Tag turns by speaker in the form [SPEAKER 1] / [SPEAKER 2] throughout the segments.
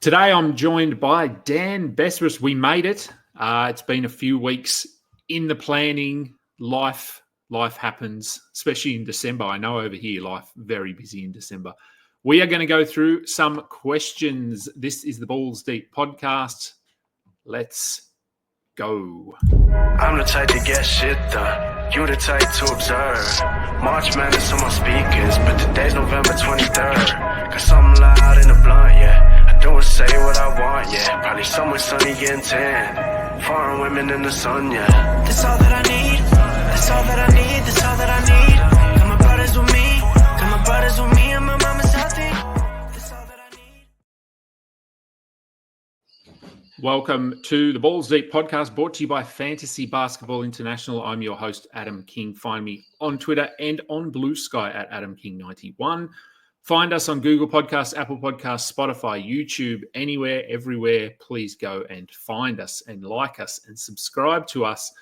[SPEAKER 1] Today I'm joined by Dan Besbris. We made it. It's been a few weeks in the planning. Life happens, especially in December. I know over here, life very busy in December. We are going to go through some questions. This is the Balls Deep podcast. Let's go.
[SPEAKER 2] I'm the type to get shit done. You the type to observe. March Madness on my speakers, but today's November 23rd. Got something loud in the blunt, yeah. I don't say what I want, yeah. Probably somewhere sunny getting tan. Foreign women in the sun, yeah. That's all that I need. That's all that I need. That's all that I need. Got my brothers with me. Got my brothers with me, and my mama's healthy. That's all that I need.
[SPEAKER 1] Welcome to the Balls Deep podcast, brought to you by Fantasy Basketball International. I'm your host, Adam King. Find me on Twitter and on Blue Sky at AdamKing91. Find us on Google Podcasts, Apple Podcasts, Spotify, YouTube, anywhere, everywhere. Please go and find us and like us and subscribe to us.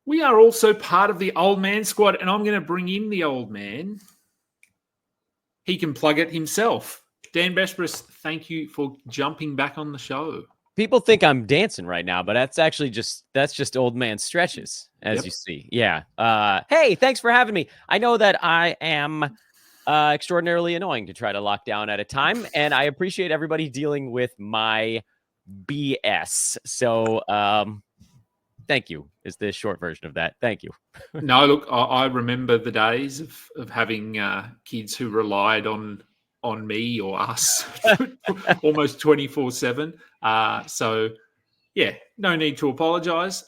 [SPEAKER 1] We are also part of the Old Man Squad, and I'm going to bring in the old man. He can plug it himself. Dan Besbris, thank you for jumping back on the show.
[SPEAKER 3] People think I'm dancing right now, but that's just old man stretches, as you see. Yeah. Hey, thanks for having me. I know that I am extraordinarily annoying to try to lock down at a time, and I appreciate everybody dealing with my BS. So, thank you is the short version of that. Thank you.
[SPEAKER 1] No, look, I remember the days of having kids who relied on me or us almost 24/7. So, yeah, no need to apologise.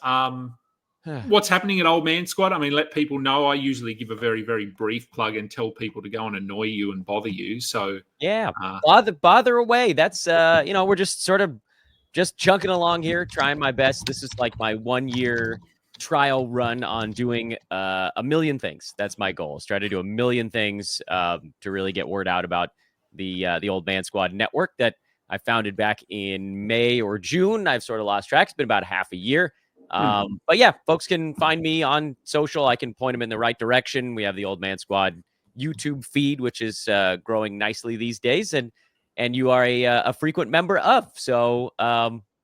[SPEAKER 1] What's happening at Old Man Squad? I mean, let people know. I usually give a very, very brief plug and tell people to go and annoy you and bother you. So,
[SPEAKER 3] yeah, bother away. That's, we're just sort of just chunking along here, trying my best. This is like my 1 year trial run on doing a million things. That's my goal, is try to do a million things to really get word out about the Old Man Squad network that I founded back in May or June. I've sort of lost track. It's been about half a year. But yeah, folks can find me on social. I can point them in the right direction. We have the Old Man Squad YouTube feed, which is growing nicely these days, and you are a frequent member of. So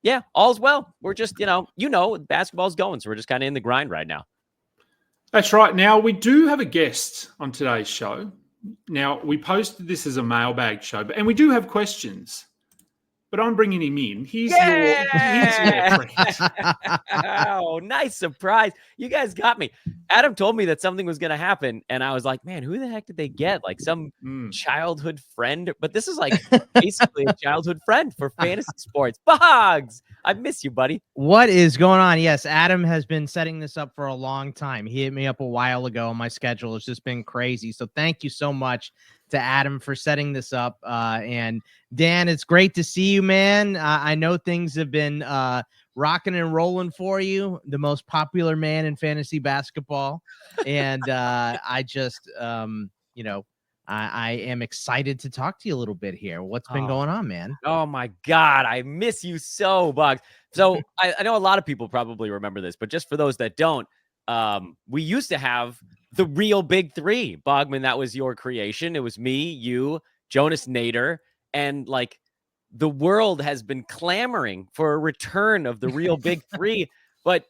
[SPEAKER 3] yeah, all's well. We're just basketball's going, so we're just kind of in the grind right now.
[SPEAKER 1] That's right. Now we do have a guest on today's show. Now we posted this as a mailbag show, and we do have questions. But I'm bringing him in. He's your friend.
[SPEAKER 3] Oh, nice surprise. You guys got me. Adam told me that something was going to happen, and I was like, man, who the heck did they get? Like some childhood friend? But this is like basically a childhood friend for fantasy sports. Boggs, I miss you, buddy.
[SPEAKER 4] What is going on? Yes, Adam has been setting this up for a long time. He hit me up a while ago. My schedule has just been crazy. So thank you so much to Adam for setting this up. And Dan, it's great to see you, man. I know things have been rocking and rolling for you, the most popular man in fantasy basketball. And I just, I am excited to talk to you a little bit here. What's been going on, man?
[SPEAKER 3] Oh my God, I miss you so, Boggs. So I know a lot of people probably remember this, but just for those that don't, we used to have the real big three. Bogman, that was your creation. It was me, you, Jonas Nader, and like the world has been clamoring for a return of the real big three. But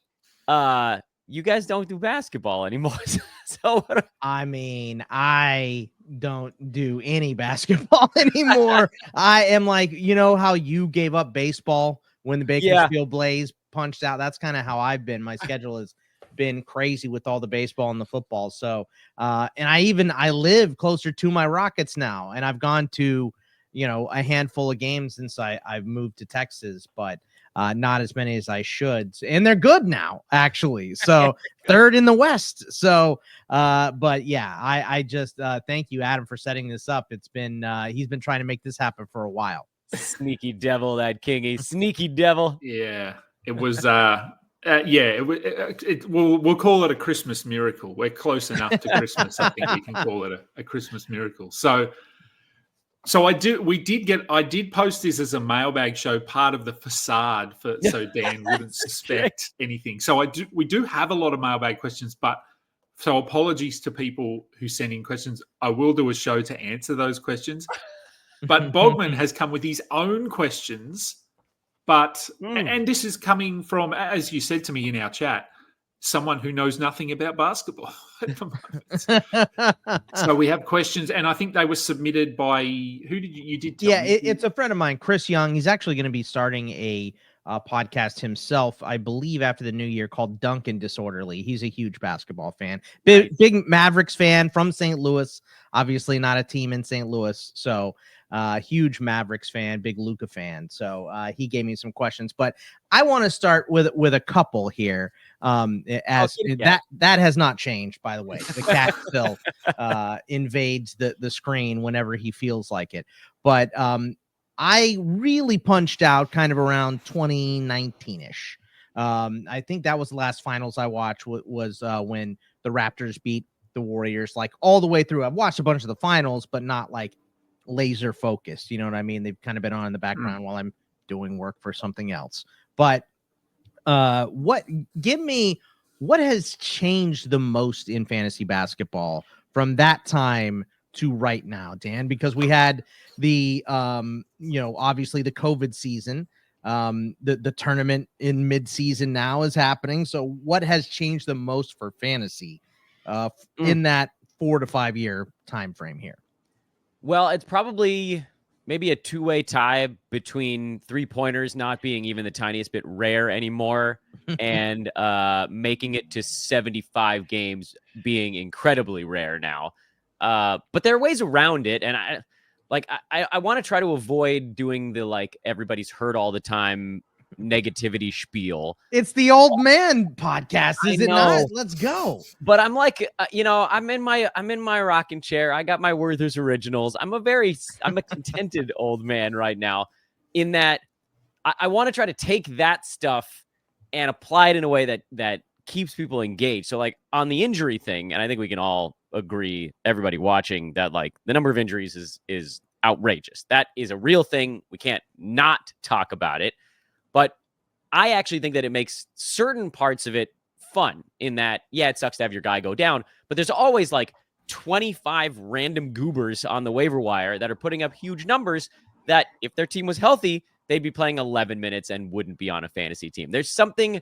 [SPEAKER 3] you guys don't do basketball anymore. So
[SPEAKER 4] I mean, I don't do any basketball anymore. I am like, you know how you gave up baseball when the Bakersfield Blaze punched out? That's kind of how I've been. My schedule has been crazy with all the baseball and the football. So, and I live closer to my Rockets now, and I've gone to, a handful of games since I've moved to Texas, but not as many as I should. And they're good now, actually. So third in the West. So, but yeah, I just thank you, Adam, for setting this up. It's been, he's been trying to make this happen for a while.
[SPEAKER 3] Sneaky devil, that Kingy. Sneaky devil.
[SPEAKER 1] Yeah, it was, we'll call it a Christmas miracle. We're close enough to Christmas. I think we can call it a Christmas miracle. So I did post this as a mailbag show, part of the facade so Dan wouldn't suspect anything. So we do have a lot of mailbag questions, but so apologies to people who send in questions. I will do a show to answer those questions. But Bogman has come with his own questions. And this is coming from, as you said to me in our chat, someone who knows nothing about basketball at the moment. So we have questions, and I think they were submitted by who did you did tell me?
[SPEAKER 4] It's a friend of mine, Chris Young. He's actually going to be starting a podcast himself, I believe, after the new year, called Duncan Disorderly. He's a huge basketball fan, big Mavericks fan from St. Louis. Obviously, not a team in St. Louis, so huge Mavericks fan, big Luka fan. So he gave me some questions, but I want to start with a couple here. That has not changed, by the way. The cat still invades the screen whenever he feels like it. But I really punched out kind of around 2019-ish. I think that was the last finals I watched was when the Raptors beat the Warriors, like all the way through. I've watched a bunch of the finals, but not like laser focused. You know what I mean? They've kind of been on in the background while I'm doing work for something else. But what has changed the most in fantasy basketball from that time to right now, Dan? Because we had the obviously the COVID season, the tournament in mid-season now is happening. So what has changed the most for fantasy in that 4 to 5 year time frame here?
[SPEAKER 3] Well, it's probably maybe a two-way tie between three-pointers not being even the tiniest bit rare anymore and making it to 75 games being incredibly rare now. But there are ways around it, and I want to try to avoid doing the like everybody's hurt all the time negativity spiel.
[SPEAKER 4] It's the old man podcast, is it not? Let's go.
[SPEAKER 3] But I'm like, I'm in my rocking chair. I got my Werther's originals. I'm a contented old man right now, in that I want to try to take that stuff and apply it in a way that keeps people engaged. So like on the injury thing, and I think we can all agree, everybody watching, that like the number of injuries is outrageous. That is a real thing. We can't not talk about it. But I actually think that it makes certain parts of it fun, in that, yeah, it sucks to have your guy go down, but there's always like 25 random goobers on the waiver wire that are putting up huge numbers that if their team was healthy, they'd be playing 11 minutes and wouldn't be on a fantasy team. There's something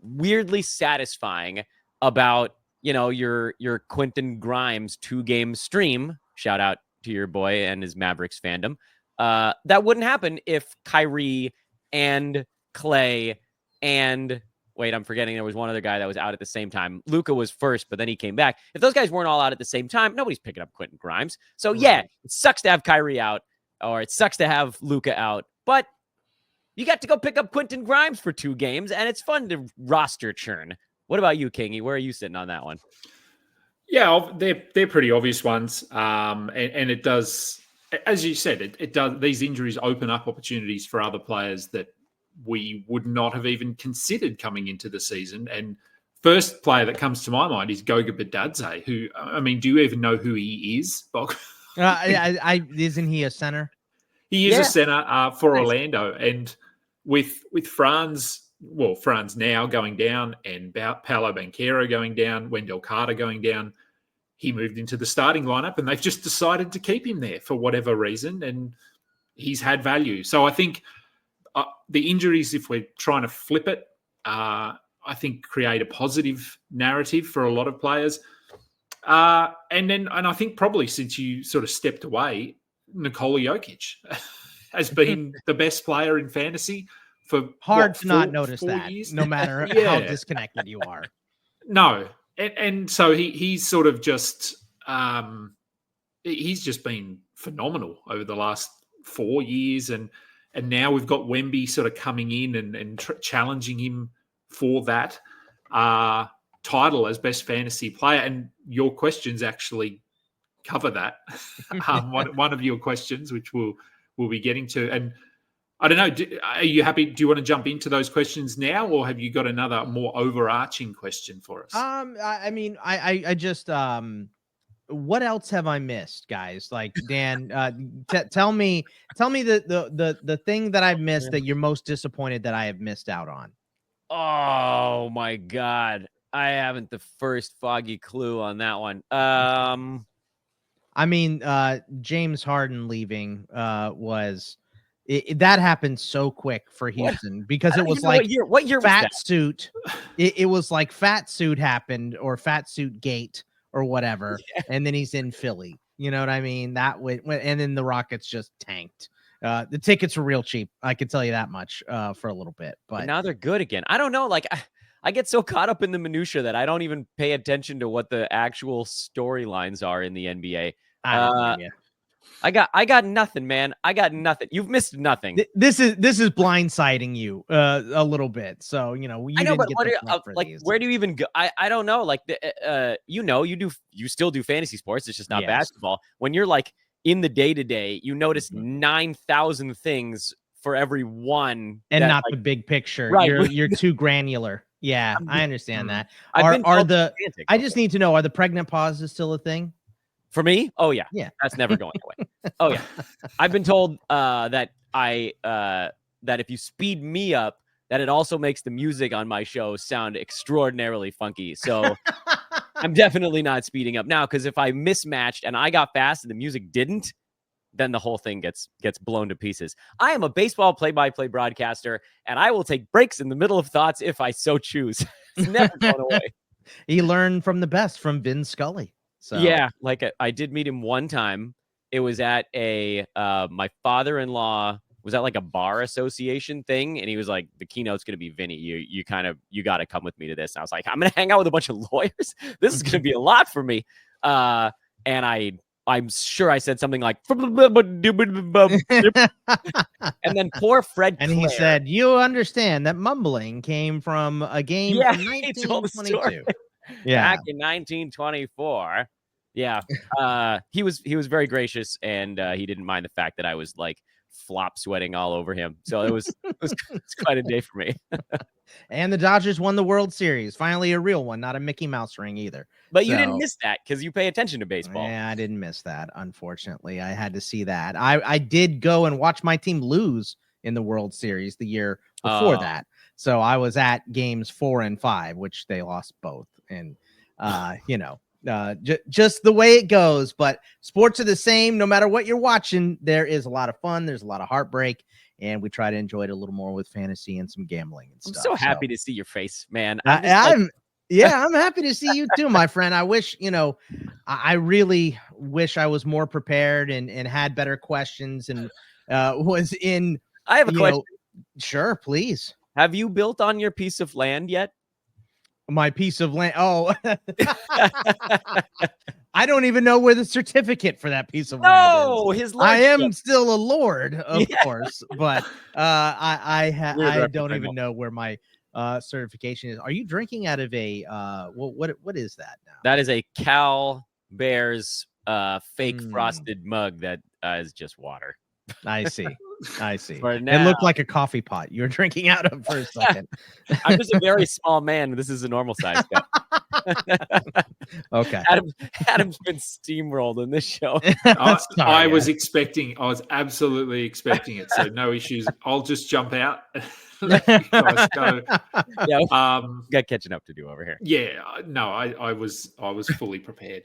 [SPEAKER 3] weirdly satisfying about, your Quentin Grimes 2-game stream. Shout out to your boy and his Mavericks fandom. That wouldn't happen if Kyrie and Clay and I'm forgetting there was one other guy that was out at the same time. Luka was first, but then he came back. If those guys weren't all out at the same time, nobody's picking up Quentin Grimes. So yeah, it sucks to have Kyrie out, or it sucks to have Luka out, but you got to go pick up Quentin Grimes for 2 games, and it's fun to roster churn. What about you, Kingy? Where are you sitting on that one?
[SPEAKER 1] Yeah, they're pretty obvious ones, and it does, as you said, it does. These injuries open up opportunities for other players that we would not have even considered coming into the season. And first player that comes to my mind is Goga Bitadze, who, I mean, do you even know who he is, Bog?
[SPEAKER 4] Isn't he a center?
[SPEAKER 1] He is a center for Orlando, and with Franz now going down, and Paolo Banchero going down, Wendell Carter going down, he moved into the starting lineup, and they've just decided to keep him there for whatever reason, and he's had value. So I think the injuries, if we're trying to flip it, I think create a positive narrative for a lot of players. And I think probably since you sort of stepped away, Nikola Jokic has been the best player in fantasy for
[SPEAKER 4] not notice that, years? No matter how disconnected you are.
[SPEAKER 1] No, and so he's sort of just he's just been phenomenal over the last 4 years, and now we've got Wemby sort of coming in and challenging him for that title as best fantasy player. And your questions actually cover that. One of your questions, which we'll be getting to. And I don't know, are you happy? Do you want to jump into those questions now, or have you got another more overarching question for us?
[SPEAKER 4] I just what else have I missed, guys? Like, Dan, tell me the thing that I've missed that you're most disappointed that I have missed out on.
[SPEAKER 3] Oh my God, I haven't the first foggy clue on that one.
[SPEAKER 4] I mean, James Harden leaving was that happened so quick for Houston because it was like
[SPEAKER 3] what year was
[SPEAKER 4] fat
[SPEAKER 3] that?
[SPEAKER 4] suit. It was like fat suit happened or fat suit gate or whatever, and then he's in Philly. You know what I mean? That went, and then the Rockets just tanked. The tickets were real cheap. I can tell you that much for a little bit,
[SPEAKER 3] But now they're good again. I don't know. Like I get so caught up in the minutia that I don't even pay attention to what the actual storylines are in the NBA. I got nothing, man. I got nothing. You've missed nothing.
[SPEAKER 4] This is blindsiding you a little bit. So you know,
[SPEAKER 3] I know, but where do you even go? I don't know. Like you still do fantasy sports. It's just not basketball. When you're like in the day-to-day, you notice 9,000 things for every one,
[SPEAKER 4] and not the big picture. Right. You're too granular. Yeah, I understand that. I just need to know, are the pregnant pauses still a thing?
[SPEAKER 3] For me? Oh yeah. Yeah. That's never going away. Oh yeah. I've been told that if you speed me up, that it also makes the music on my show sound extraordinarily funky. So I'm definitely not speeding up now, because if I mismatched and I got fast and the music didn't, then the whole thing gets blown to pieces. I am a baseball play-by-play broadcaster, and I will take breaks in the middle of thoughts if I so choose. It's never going away.
[SPEAKER 4] He learned from the best, from Vin Scully. So
[SPEAKER 3] yeah, like I did meet him one time. It was at my father-in-law was at like a bar association thing, and he was like, "The keynote's gonna be Vinny. You got to come with me to this." And I was like, "I'm gonna hang out with a bunch of lawyers. This is gonna be a lot for me." And I'm sure I said something like, and then poor Fred
[SPEAKER 4] and
[SPEAKER 3] Clare,
[SPEAKER 4] he said, "You understand that mumbling came from a game from 1922."
[SPEAKER 3] Back in 1924. Yeah. He was very gracious, and he didn't mind the fact that I was like flop sweating all over him. So it was quite a day for me.
[SPEAKER 4] And the Dodgers won the World Series. Finally a real one, not a Mickey Mouse ring either.
[SPEAKER 3] But you didn't miss that because you pay attention to baseball.
[SPEAKER 4] Yeah, I didn't miss that. Unfortunately, I had to see that. I did go and watch my team lose in the World Series the year before that. So I was at games 4 and 5, which they lost both. And, just the way it goes. But sports are the same. No matter what you're watching, there is a lot of fun. There's a lot of heartbreak. And we try to enjoy it a little more with fantasy and some gambling and stuff.
[SPEAKER 3] I'm so happy to see your face, man.
[SPEAKER 4] I'm happy to see you too, my friend. I wish, I really wish I was more prepared and had better questions and was in.
[SPEAKER 3] I have a question.
[SPEAKER 4] Sure, please.
[SPEAKER 3] Have you built on your piece of land yet?
[SPEAKER 4] My piece of land. Oh, I don't even know where the certificate for that piece of land is.
[SPEAKER 3] His lordship.
[SPEAKER 4] I am still a lord, of course, but I don't even know where my certification is. Are you drinking out of a what is that now?
[SPEAKER 3] That is a Cal Bears fake frosted mug that is just water.
[SPEAKER 4] I see. It looked like a coffee pot you were drinking out of for a second.
[SPEAKER 3] I'm just a very small man. This is a normal size cup.
[SPEAKER 4] Okay.
[SPEAKER 3] Adam's been steamrolled in this show.
[SPEAKER 1] I was absolutely expecting it. So no issues. I'll just jump out. Let you guys go.
[SPEAKER 3] Yeah, got catching up to do over here.
[SPEAKER 1] Yeah, no, I was fully prepared.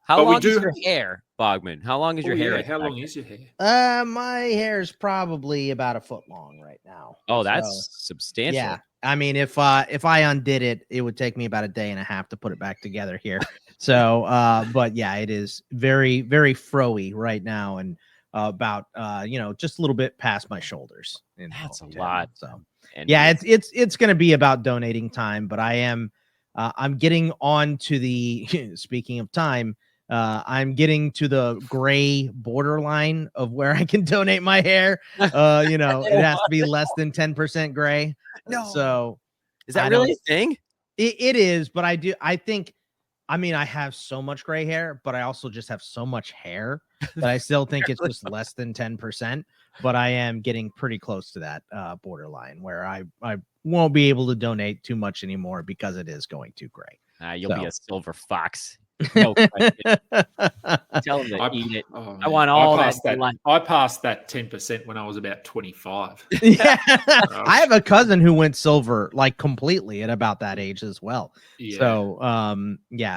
[SPEAKER 3] How long is your hair, Bogman? How long is your hair?
[SPEAKER 1] How long is your hair?
[SPEAKER 4] My hair is probably about a foot long right now.
[SPEAKER 3] Oh, that's substantial.
[SPEAKER 4] Yeah. I mean, if I undid it, it would take me about a day and a half to put it back together here. So, but yeah, it is very, very froey right now, and about just a little bit past my shoulders.
[SPEAKER 3] That's a lot.
[SPEAKER 4] So, yeah, it's going to be about donating time, but I'm getting on to the speaking of time. I'm getting to the gray borderline of where I can donate my hair. It has to be less than 10% gray.
[SPEAKER 3] No.
[SPEAKER 4] So
[SPEAKER 3] is that really a thing?
[SPEAKER 4] It is, but I have so much gray hair, but I also just have so much hair that I still think it's just less than 10%. But I am getting pretty close to that borderline where I won't be able to donate too much anymore because it is going too gray.
[SPEAKER 3] You'll be a silver fox. No question. Tell him to eat it. Oh, I want all that.
[SPEAKER 1] I passed that 10% when I was about 25.
[SPEAKER 4] Yeah, I have a cousin who went silver like completely at about that age as well. Yeah. So,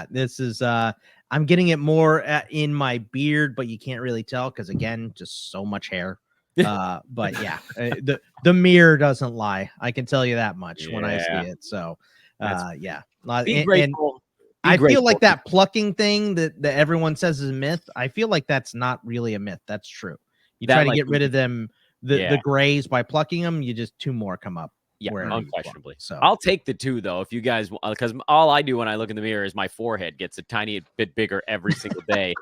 [SPEAKER 4] this is I'm getting it more in my beard, but you can't really tell because again, just so much hair. But yeah, the mirror doesn't lie. I can tell you that much when I see it. So, yeah.
[SPEAKER 3] Be grateful.
[SPEAKER 4] I feel like that plucking thing that everyone says is a myth. I feel like that's not really a myth. That's true. You try to get rid of them, the grays by plucking them. You just 2 more come up.
[SPEAKER 3] Yeah, unquestionably.
[SPEAKER 4] So
[SPEAKER 3] I'll take the 2 though, if you guys, because all I do when I look in the mirror is my forehead gets a tiny bit bigger every single day.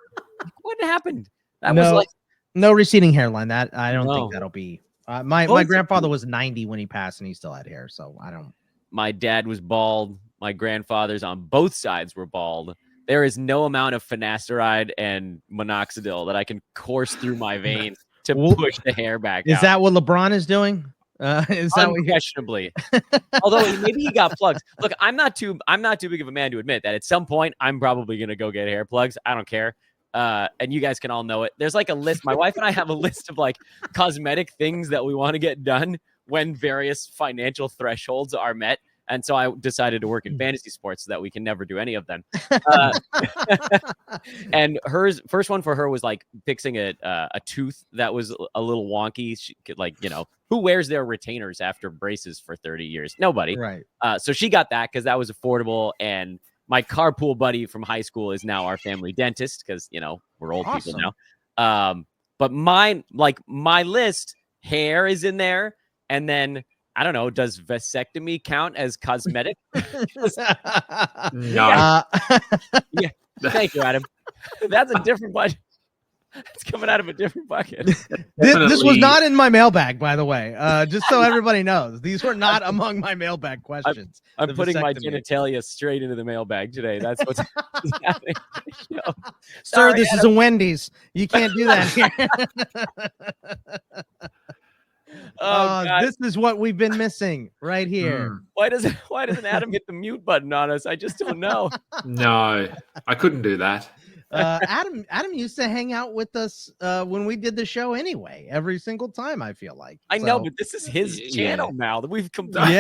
[SPEAKER 3] What happened? That was like
[SPEAKER 4] no receding hairline. That I don't think that'll be. My grandfather was 90 when he passed, and he still had hair. So I don't.
[SPEAKER 3] My dad was bald. My grandfathers on both sides were bald. There is no amount of finasteride and minoxidil that I can course through my veins to push the hair back.
[SPEAKER 4] Is that what LeBron is doing? Is that
[SPEAKER 3] unquestionably? Although maybe he got plugs. Look, I'm not too big of a man to admit that at some point I'm probably gonna go get hair plugs. I don't care. And you guys can all know it. There's like a list. My wife and I have a list of like cosmetic things that we want to get done when various financial thresholds are met. And so I decided to work in fantasy sports so that we can never do any of them. And first one for her was like fixing a tooth that was a little wonky. She could, like, who wears their retainers after braces for 30 years? Nobody.
[SPEAKER 4] Right.
[SPEAKER 3] So she got that because that was affordable. And my carpool buddy from high school is now our family dentist because, we're old people now. But my list, hair is in there. And then, I don't know, does vasectomy count as cosmetic?
[SPEAKER 1] No.
[SPEAKER 3] Yeah. Thank you, Adam. That's a different budget. It's coming out of a different bucket.
[SPEAKER 4] This was not in my mailbag, by the way. Just so everybody knows, these were not among my mailbag questions.
[SPEAKER 3] I'm putting my genitalia straight into the mailbag today. That's what's happening.
[SPEAKER 4] Sir, this Adam. Is a Wendy's. You can't do that here. This is what we've been missing right here.
[SPEAKER 3] Why doesn't Adam hit the mute button on us? I just don't know.
[SPEAKER 1] No, I couldn't do that.
[SPEAKER 4] Adam used to hang out with us when we did the show anyway, every single time, I feel like.
[SPEAKER 3] I know, but this is his channel now that we've completely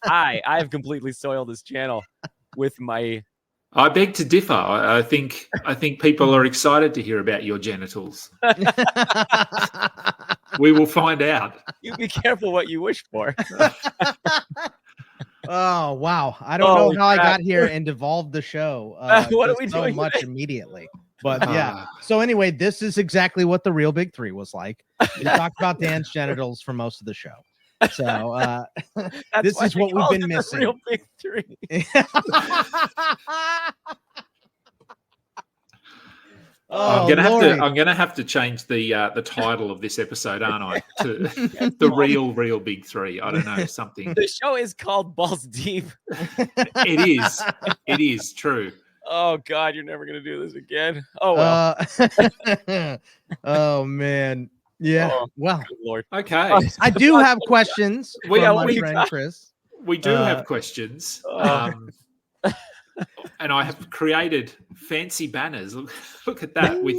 [SPEAKER 3] I have completely soiled this channel with my
[SPEAKER 1] I beg to differ. I think people are excited to hear about your genitals. We will find out.
[SPEAKER 3] You be careful what you wish for.
[SPEAKER 4] Oh, wow. I don't know how I got here and devolved the show.
[SPEAKER 3] What are we doing
[SPEAKER 4] so much
[SPEAKER 3] today?
[SPEAKER 4] Immediately. But yeah. So anyway, this is exactly what the real Big Three was like. We talked about Dan's genitals for most of the show. So this is what we've been missing.
[SPEAKER 3] Real Big Three.
[SPEAKER 1] I'm gonna have to change the title of this episode, aren't I? To the real Big Three. I don't know, something.
[SPEAKER 3] The show is called Balls Deep.
[SPEAKER 1] It is true.
[SPEAKER 3] Oh God, you're never gonna do this again. Oh well.
[SPEAKER 4] Oh man. Yeah.
[SPEAKER 3] Oh,
[SPEAKER 4] well.
[SPEAKER 3] Lord.
[SPEAKER 1] Okay.
[SPEAKER 4] I do have questions.
[SPEAKER 1] We
[SPEAKER 4] friend Chris.
[SPEAKER 1] We do have questions. And I have created fancy banners. Look at that with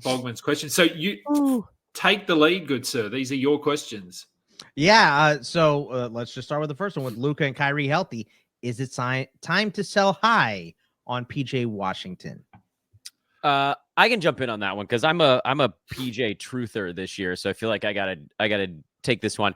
[SPEAKER 1] Bogman's questions. So you take the lead, good sir. These are your questions.
[SPEAKER 4] Yeah. So let's just start with the first one with Luka and Kyrie healthy. Is it time to sell high on PJ Washington?
[SPEAKER 3] I can jump in on that one because I'm a PJ truther this year, so I feel like I gotta take this one.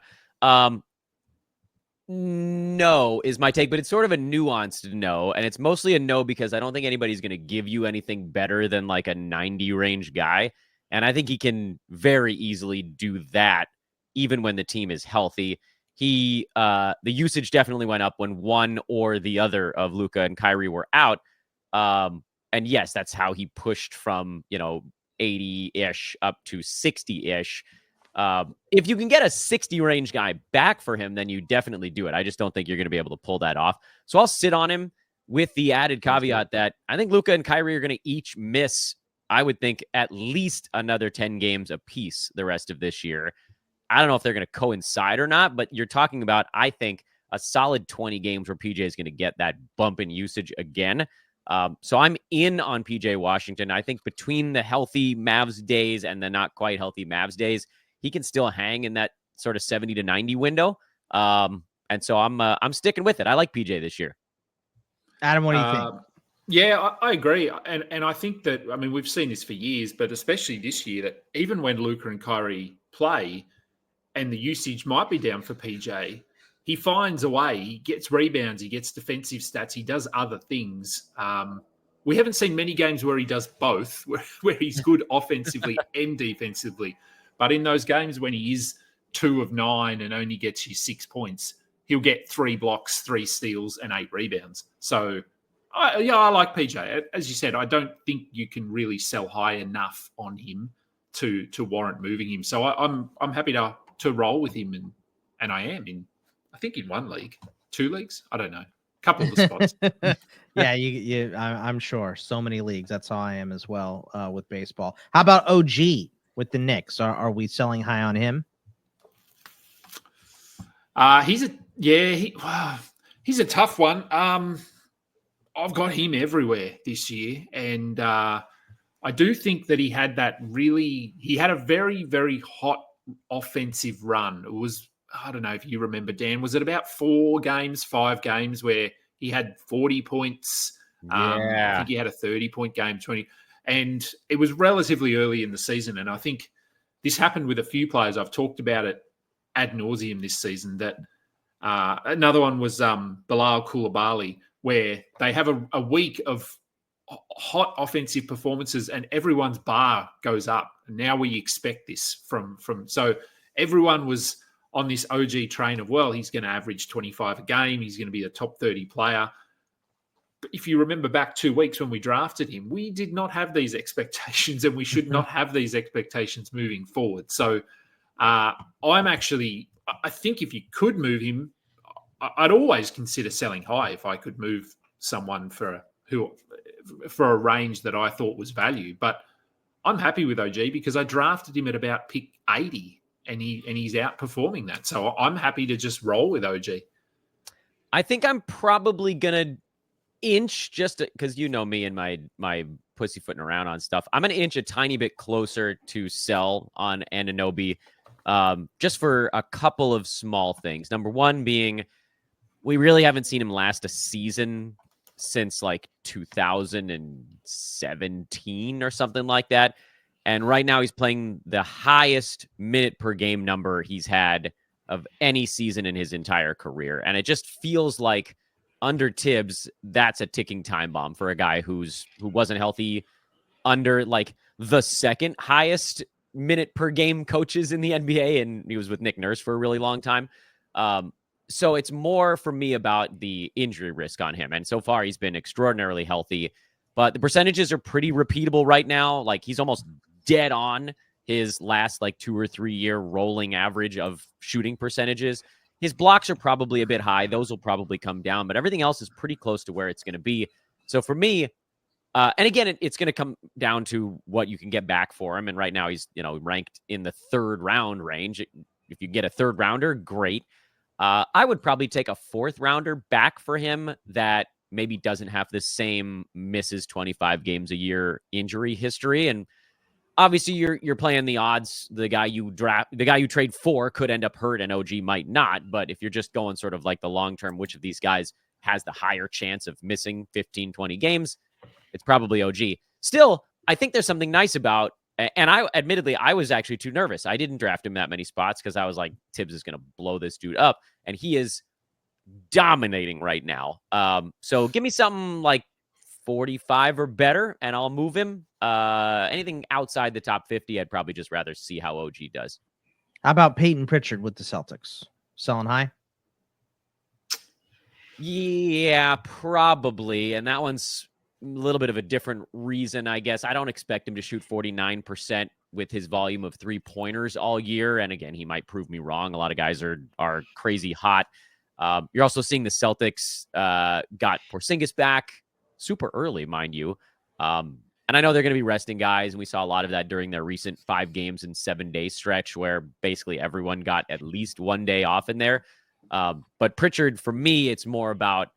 [SPEAKER 3] No is my take, but it's sort of a nuanced no, and it's mostly a no because I don't think anybody's going to give you anything better than like a 90 range guy, and I think he can very easily do that even when the team is healthy. The usage definitely went up when one or the other of Luka and Kyrie were out, and yes, that's how he pushed from 80-ish up to 60-ish. If you can get a 60 range guy back for him, then you definitely do it. I just don't think you're going to be able to pull that off. So I'll sit on him with the added caveat that I think Luka and Kyrie are going to each miss, I would think, at least another 10 games apiece the rest of this year. I don't know if they're going to coincide or not, but you're talking about, I think, a solid 20 games where PJ is going to get that bump in usage again. So I'm in on PJ Washington. I think between the healthy Mavs days and the not quite healthy Mavs days, he can still hang in that sort of 70 to 90 window. And so I'm sticking with it. I like PJ this year.
[SPEAKER 4] Adam, what do you think?
[SPEAKER 1] Yeah, I agree. And I think that, I mean, we've seen this for years, but especially this year, that even when Luka and Kyrie play and the usage might be down for PJ, he finds a way. He gets rebounds, he gets defensive stats, he does other things. We haven't seen many games where he does both, where he's good offensively and defensively. But in those games when he is 2 of 9 and only gets you 6 points, he'll get 3 blocks, 3 steals, and 8 rebounds. So, I like PJ. As you said, I don't think you can really sell high enough on him to warrant moving him. So I'm happy to roll with him, and I am I think in 1 league, 2 leagues, I don't know, a couple of the spots.
[SPEAKER 4] Yeah, I'm sure so many leagues. That's how I am as well with baseball. How about OG with the Knicks? Are we selling high on him?
[SPEAKER 1] He's a tough one. I've got him everywhere this year, and I do think that he had a very, very hot offensive run. It was, I don't know if you remember, Dan, was it about 5 games where he had 40 points?
[SPEAKER 3] Yeah.
[SPEAKER 1] I think he had a 30-point game, 20, and it was relatively early in the season. And I think this happened with a few players. I've talked about it ad nauseum this season. That another one was Bilal Coulibaly, where they have a week of hot offensive performances and everyone's bar goes up. And now we expect this from so everyone was on this OG train of, well, he's going to average 25 a game. He's going to be a top 30 player. But if you remember back 2 weeks when we drafted him, we did not have these expectations, and we should not have these expectations moving forward. So I think if you could move him, I'd always consider selling high if I could move someone for a range that I thought was value. But I'm happy with OG because I drafted him at about pick 80, and he's outperforming that. So I'm happy to just roll with OG.
[SPEAKER 3] I think I'm probably gonna inch, just because you know me and my pussyfooting around on stuff. I'm gonna inch a tiny bit closer to sell on Anunoby, just for a couple of small things. Number one being, we really haven't seen him last a season since like 2017 or something like that. And right now he's playing the highest minute per game number he's had of any season in his entire career. And it just feels like under Tibbs, that's a ticking time bomb for a guy who wasn't healthy under like the second highest minute per game coaches in the NBA. And he was with Nick Nurse for a really long time. So it's more for me about the injury risk on him. And so far he's been extraordinarily healthy, but the percentages are pretty repeatable right now. Like he's almost dead on his last like 2 or 3 year rolling average of shooting percentages. His blocks are probably a bit high. Those will probably come down, but everything else is pretty close to where it's going to be. So for me, and again, it's going to come down to what you can get back for him. And right now he's, ranked in the 3rd round range. If you get a 3rd rounder, great. I would probably take a 4th rounder back for him that maybe doesn't have the same misses 25 games a year injury history. And obviously you're playing the odds. The guy you trade for could end up hurt and OG might not. But if you're just going sort of like the long-term, which of these guys has the higher chance of missing 15, 20 games, it's probably OG. Still, I think there's something nice about, and I was actually too nervous. I didn't draft him that many spots because I was like, Tibbs is going to blow this dude up. And he is dominating right now. So give me something like 45 or better, and I'll move him. Anything outside the top 50, I'd probably just rather see how OG does.
[SPEAKER 4] How about Peyton Pritchard with the Celtics? Selling high?
[SPEAKER 3] Yeah, probably. And that one's a little bit of a different reason, I guess. I don't expect him to shoot 49% with his volume of 3-pointers all year. And again, he might prove me wrong. A lot of guys are crazy hot. You're also seeing the Celtics got Porzingis back super early, mind you. And I know they're going to be resting guys, and we saw a lot of that during their recent 5 games and 7-day stretch where basically everyone got at least 1 day off in there. But Pritchard, for me, it's more about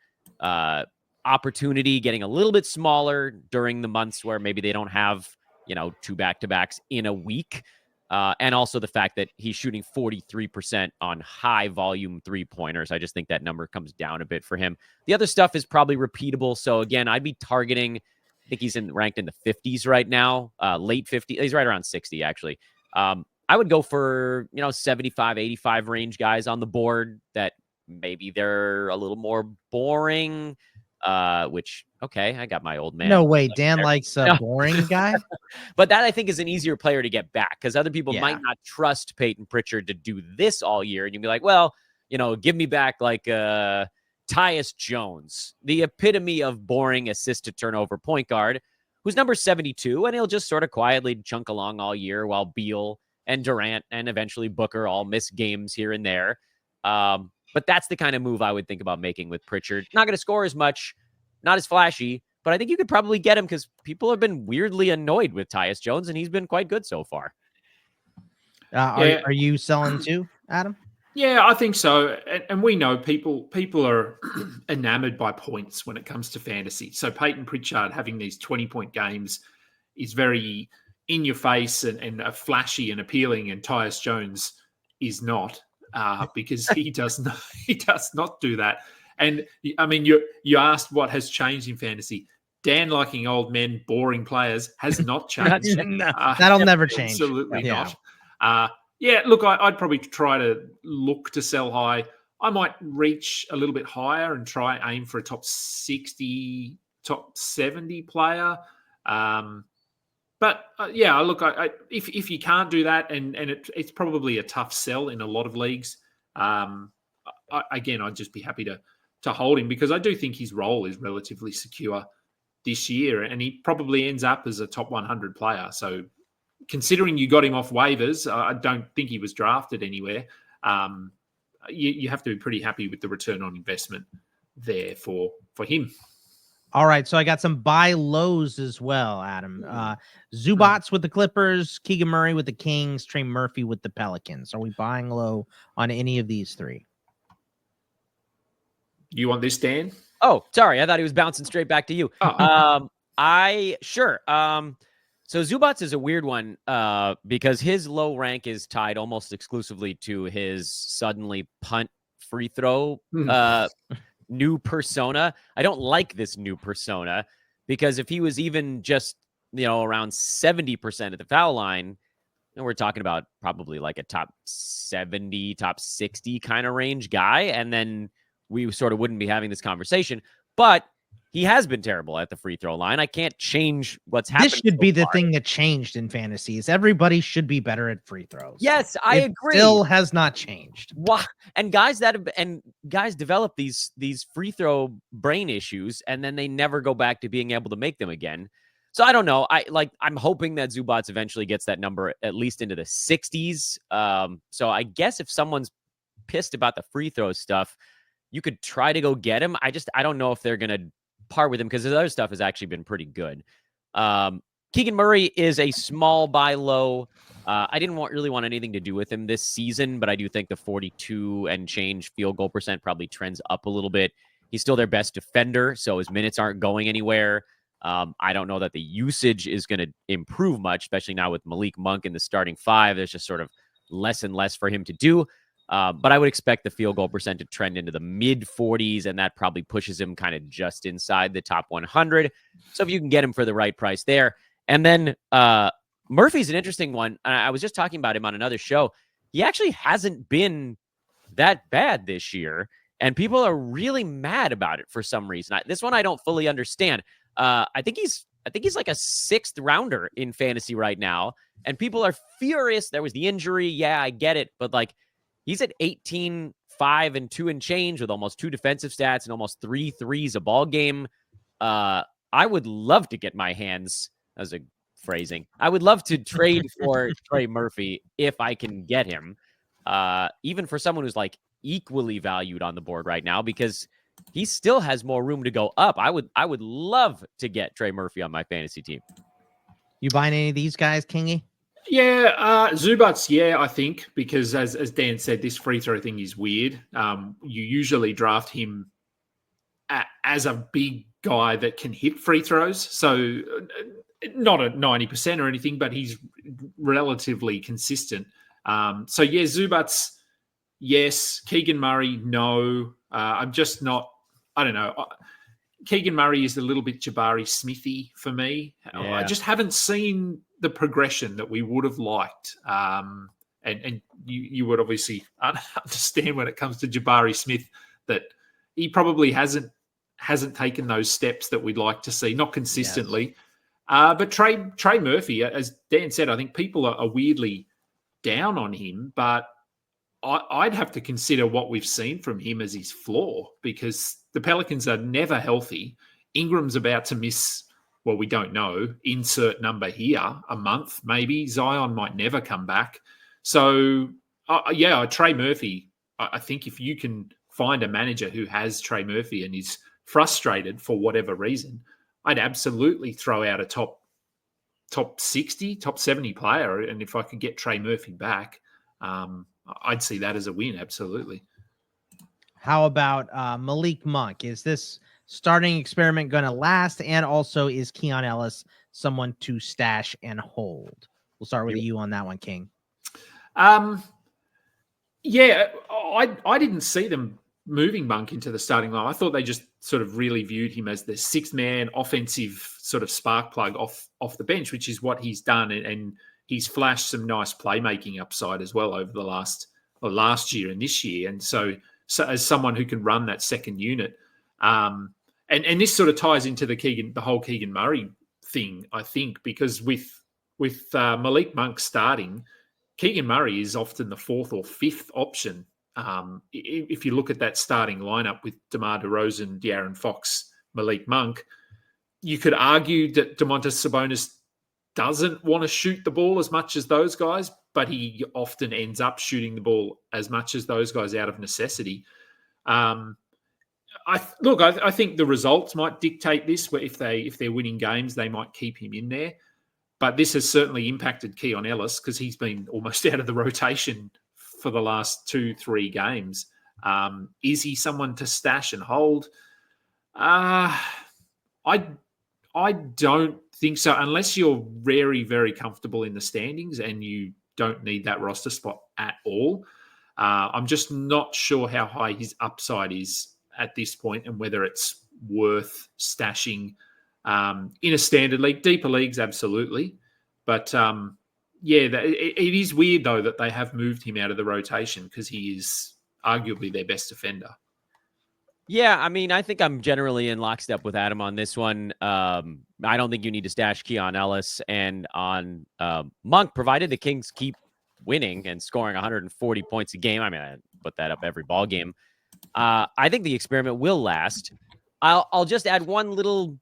[SPEAKER 3] opportunity getting a little bit smaller during the months where maybe they don't have, 2 back-to-backs in a week. And also the fact that he's shooting 43% on high volume 3-pointers. I just think that number comes down a bit for him. The other stuff is probably repeatable. So again, I'd be targeting, I think he's ranked in the 50s right now, late 50s. He's right around 60 actually. I would go for, 75, 85 range guys on the board that maybe they're a little more boring, which, okay, I got my old man.
[SPEAKER 4] No way. Dan likes a boring guy.
[SPEAKER 3] But that I think is an easier player to get back because other people might not trust Peyton Pritchard to do this all year. And you'd be like, well, give me back like Tyus Jones, the epitome of boring assist to turnover point guard, who's number 72, and he'll just sort of quietly chunk along all year while Beal and Durant and eventually Booker all miss games here and there. But that's the kind of move I would think about making with Pritchard. Not going to score as much, not as flashy, but I think you could probably get him because people have been weirdly annoyed with Tyus Jones, and he's been quite good so far.
[SPEAKER 4] Are you selling too, Adam?
[SPEAKER 1] Yeah, I think so. And we know people are enamored by points when it comes to fantasy. So Peyton Pritchard having these 20-point games is very in your face and flashy and appealing, and Tyus Jones is not. Because he does not do that. And I mean, you asked what has changed in fantasy. Dan liking old men, boring players has not changed.
[SPEAKER 4] No, that'll never change.
[SPEAKER 1] Absolutely not. Look, I'd probably try to look to sell high. I might reach a little bit higher and try aim for a top 60, top 70 player. But look, if you can't do that, and it's probably a tough sell in a lot of leagues, I'd just be happy to hold him because I do think his role is relatively secure this year, and he probably ends up as a top 100 player. So considering you got him off waivers, I don't think he was drafted anywhere. You have to be pretty happy with the return on investment there for him.
[SPEAKER 4] All right, so I got some buy lows as well, Adam. Zubats with the Clippers, Keegan Murray with the Kings, Trey Murphy with the Pelicans. Are we buying low on any of these three?
[SPEAKER 1] You want this, Dan?
[SPEAKER 3] Oh, sorry. I thought he was bouncing straight back to you. Sure. So Zubats is a weird one because his low rank is tied almost exclusively to his suddenly punt free throw new persona. I don't like this new persona because if he was even just, around 70% at the foul line, we're talking about probably like a top 70, top 60 kind of range guy. And then we sort of wouldn't be having this conversation, but he has been terrible at the free throw line. I can't change what's happened.
[SPEAKER 4] This should be the thing that changed in fantasy is everybody should be better at free throws.
[SPEAKER 3] Yes, I agree.
[SPEAKER 4] Still has not changed.
[SPEAKER 3] Wow. And guys develop these free throw brain issues, and then they never go back to being able to make them again. So I don't know. I'm hoping that Zubats eventually gets that number at least into the 60s. So I guess if someone's pissed about the free throw stuff, you could try to go get him. I don't know if they're going to part with him because his other stuff has actually been pretty good. Keegan Murray is a small buy low. I didn't really want anything to do with him this season, but I do think the 42 and change field goal percent probably trends up a little bit. He's still their best defender, so his minutes aren't going anywhere. I don't know that the usage is going to improve much, especially now with Malik Monk in the starting five. There's just sort of less and less for him to do. But I would expect the field goal percent to trend into the mid 40s, and that probably pushes him kind of just inside the top 100. So if you can get him for the right price there. And then Murphy's an interesting one. I was just talking about him on another show. He actually hasn't been that bad this year, and people are really mad about it for some reason. This one I don't fully understand. I think he's like a 6th rounder in fantasy right now, and people are furious. There was the injury. Yeah, I get it. But he's at 18, 5, and 2 and change with almost 2 defensive stats and almost 3 threes a ball game. I would love to get my hands, as a phrasing, I would love to trade for Trey Murphy if I can get him, even for someone who's equally valued on the board right now, because he still has more room to go up. I would love to get Trey Murphy on my fantasy team.
[SPEAKER 4] You buying any of these guys, Kingy?
[SPEAKER 1] Yeah, Zubats, I think, because as Dan said, this free throw thing is weird. You usually draft him as a big guy that can hit free throws. So not a 90% or anything, but he's relatively consistent. So yeah, Zubats, yes. Keegan Murray, no. I'm just not. I don't know. Keegan Murray is a little bit Jabari Smithy for me.
[SPEAKER 3] Yeah.
[SPEAKER 1] I just haven't seen the progression that we would have liked. And you would obviously understand when it comes to Jabari Smith that he probably hasn't taken those steps that we'd like to see, not consistently. Yes. But Trey Murphy, as Dan said, I think people are weirdly down on him, but I'd have to consider what we've seen from him as his floor, because the Pelicans are never healthy. Ingram's about to miss, well, we don't know, insert number here, a month maybe. Zion might never come back. So, Trey Murphy, I think if you can find a manager who has Trey Murphy and is frustrated for whatever reason, I'd absolutely throw out a top 60, top 70 player. And if I could get Trey Murphy back, I'd see that as a win, absolutely.
[SPEAKER 4] How about Malik Monk? Is this starting experiment going to last? And also, is Keon Ellis someone to stash and hold? We'll start with you on that one, King.
[SPEAKER 1] Yeah, I didn't see them moving Monk into the starting line. I thought they just sort of really viewed him as the sixth-man offensive sort of spark plug off the bench, which is what he's done, and he's flashed some nice playmaking upside as well over the last year and this year. And so as someone who can run that second unit, and this sort of ties into the whole Keegan Murray thing, I think, because with Malik Monk starting, Keegan Murray is often the fourth or fifth option. If you look at that starting lineup with DeMar DeRozan, De'Aaron Fox, Malik Monk, you could argue that Domantas Sabonis doesn't want to shoot the ball as much as those guys, but he often ends up shooting the ball as much as those guys out of necessity. I think the results might dictate this. Where if they're winning games, they might keep him in there. But this has certainly impacted Keon Ellis because he's been almost out of the rotation for the last 2-3 games. Is he someone to stash and hold? I don't think so, unless you're very, very comfortable in the standings and you don't need that roster spot at all. I'm just not sure how high his upside is at this point and whether it's worth stashing in a standard league. Deeper leagues, absolutely. But it is weird, though, that they have moved him out of the rotation because he is arguably their best defender.
[SPEAKER 3] Yeah, I mean, I think I'm generally in lockstep with Adam on this one. I don't think you need to stash Keon Ellis. And on Monk, provided the Kings keep winning and scoring 140 points a game, I mean, I put that up every ball game. I think the experiment will last. I'll just add one little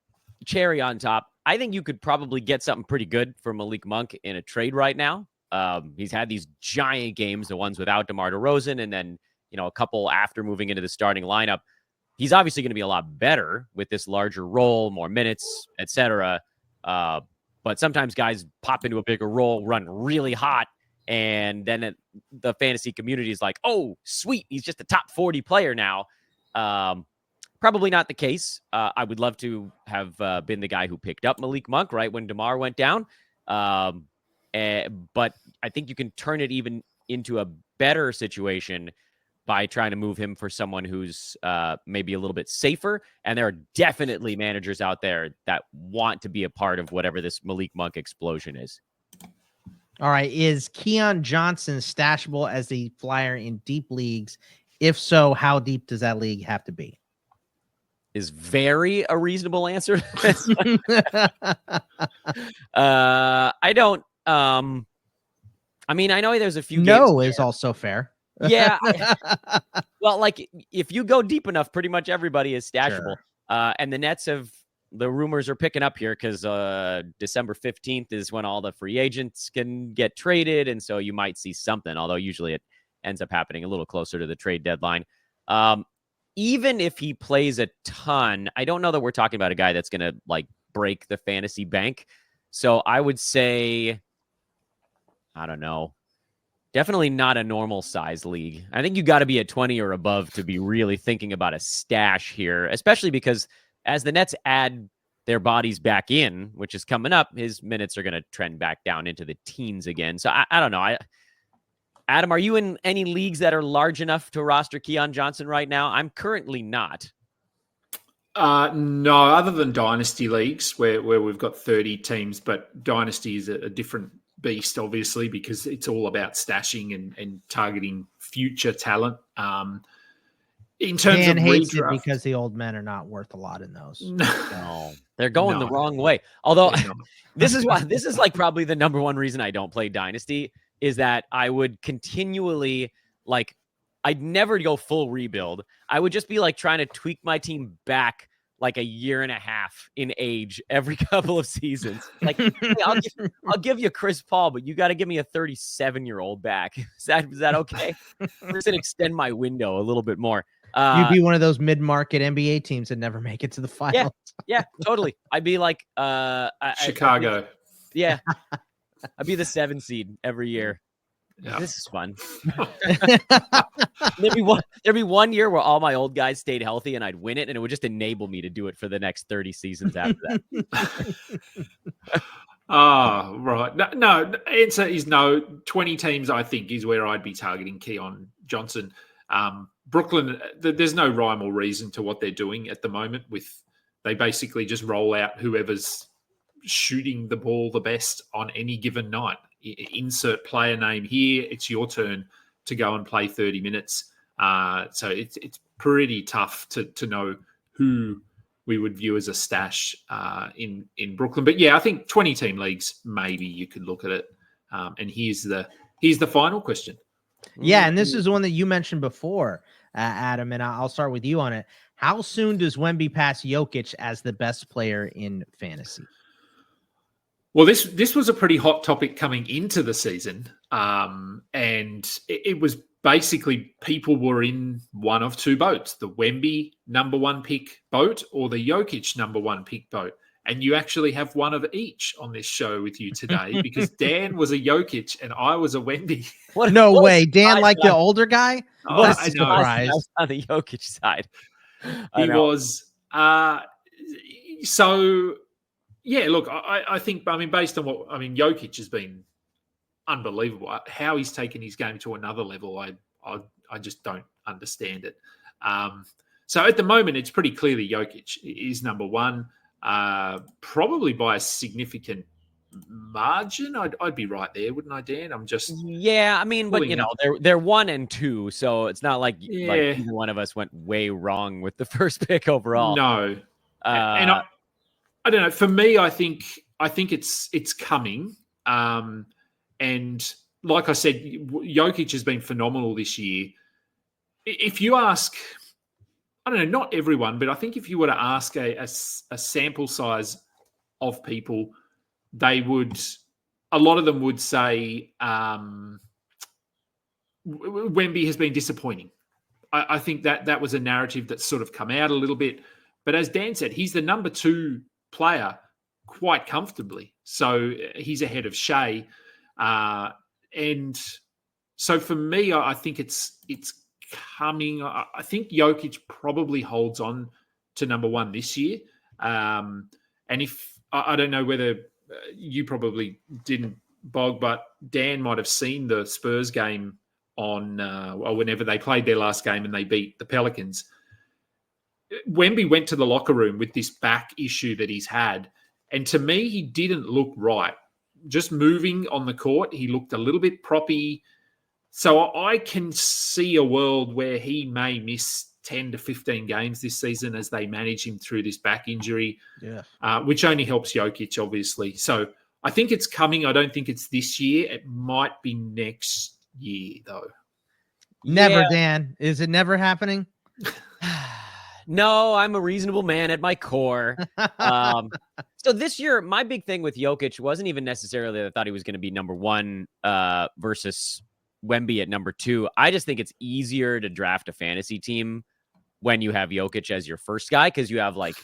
[SPEAKER 3] cherry on top. I think you could probably get something pretty good for Malik Monk in a trade right now. He's had these giant games, the ones without DeMar DeRozan, and then a couple after moving into the starting lineup. He's obviously going to be a lot better with this larger role, more minutes, etc. But sometimes guys pop into a bigger role, run really hot, and then the fantasy community is like, oh, sweet, he's just a top 40 player now. Probably not the case. I would love to have been the guy who picked up Malik Monk right when DeMar went down. But I think you can turn it even into a better situation by trying to move him for someone who's maybe a little bit safer. And there are definitely managers out there that want to be a part of whatever this Malik Monk explosion is.
[SPEAKER 4] All right. Is Keon Johnson stashable as a flyer in deep leagues? If so, how deep does that league have to be?
[SPEAKER 3] Is very a reasonable answer. I don't. I mean, I know there's a few.
[SPEAKER 4] No is also fair.
[SPEAKER 3] Yeah. Well, like if you go deep enough, pretty much everybody is stashable. Sure. And the Nets the rumors are picking up here because December 15th is when all the free agents can get traded. And so you might see something, although usually it ends up happening a little closer to the trade deadline. Even if he plays a ton, I don't know that we're talking about a guy that's going to like break the fantasy bank. So I would say, I don't know. Definitely not a normal size league. I think you got to be at 20 or above to be really thinking about a stash here, especially because as the Nets add their bodies back in, which is coming up, his minutes are going to trend back down into the teens again. So I don't know. Adam, are you in any leagues that are large enough to roster Keon Johnson right now? I'm currently not.
[SPEAKER 1] No, other than Dynasty leagues where we've got 30 teams, but Dynasty is a different beast, obviously, because it's all about stashing and targeting future talent. In terms
[SPEAKER 4] Dan
[SPEAKER 1] of
[SPEAKER 4] hates
[SPEAKER 1] redraft,
[SPEAKER 4] it because the old men are not worth a lot in those.
[SPEAKER 3] No, they're going the
[SPEAKER 1] No.
[SPEAKER 3] wrong way. Although
[SPEAKER 1] they're not.
[SPEAKER 3] this is like probably the number one reason I don't play Dynasty is that I would continually I'd never go full rebuild. I would just be like trying to tweak my team back like a year and a half in age every couple of seasons. Like, hey, I'll give you Chris Paul, but you got to give me a 37-year-old back. Is that okay? I'm just gonna extend my window a little bit more.
[SPEAKER 4] You'd be one of those mid-market NBA teams that never make it to the finals.
[SPEAKER 3] Yeah, totally. I'd be like
[SPEAKER 1] Chicago.
[SPEAKER 3] I'd be the 7 seed every year.
[SPEAKER 1] Yeah.
[SPEAKER 3] This is fun. There'd be one year where all my old guys stayed healthy and I'd win it, and it would just enable me to do it for the next 30 seasons after that.
[SPEAKER 1] Right. No, answer is no. 20 teams, I think, is where I'd be targeting Keon Johnson. Brooklyn, there's no rhyme or reason to what they're doing at the moment. They basically just roll out whoever's shooting the ball the best on any given night. Insert player name here. It's your turn to go and play 30 minutes. So it's pretty tough to know who we would view as a stash in Brooklyn. But yeah, I think 20 team leagues, maybe you could look at it. And here's the final question.
[SPEAKER 4] Yeah, and this is one that you mentioned before, Adam, and I'll start with you on it. How soon does Wemby pass Jokic as the best player in fantasy?
[SPEAKER 1] Well, this was a pretty hot topic coming into the season, and it was basically people were in one of two boats: the Wemby number 1 pick boat or the Jokic number 1 pick boat. And you actually have one of each on this show with you today because Dan was a Jokic and I was a Wemby.
[SPEAKER 4] No way, Dan, like the older guy.
[SPEAKER 1] Oh, I know.
[SPEAKER 3] I was on the Jokic side.
[SPEAKER 1] He was. So. Yeah, look, I think, based on Jokic has been unbelievable. How he's taken his game to another level, I just don't understand it. So at the moment, it's pretty clear that Jokic is number 1, probably by a significant margin. I'd be right there, wouldn't I, Dan? I'm just
[SPEAKER 3] but they're 1 and 2, so it's not like either one of us went way wrong with the first pick overall.
[SPEAKER 1] No, and I don't know. For me, I think it's coming. And like I said, Jokic has been phenomenal this year. If you ask, I don't know, not everyone, but I think if you were to ask a sample size of people, a lot of them would say Wemby has been disappointing. I think that was a narrative that's sort of come out a little bit. But as Dan said, he's the number 2 player quite comfortably. So he's ahead of Shea. And so for me, I think it's coming. I think Jokic probably holds on to number 1 this year. And if I don't know whether you probably didn't, Bog, but Dan might have seen the Spurs game on whenever they played their last game and they beat the Pelicans. Wemby went to the locker room with this back issue that he's had. And to me, he didn't look right. Just moving on the court, he looked a little bit proppy. So I can see a world where he may miss 10 to 15 games this season as they manage him through this back injury, which only helps Jokic, obviously. So I think it's coming. I don't think it's this year. It might be next year, though.
[SPEAKER 4] Never, Dan. Is it never happening?
[SPEAKER 3] No, I'm a reasonable man at my core. So this year, my big thing with Jokic wasn't even necessarily that I thought he was going to be number 1 versus Wemby at number 2. I just think it's easier to draft a fantasy team when you have Jokic as your first guy because you have 1,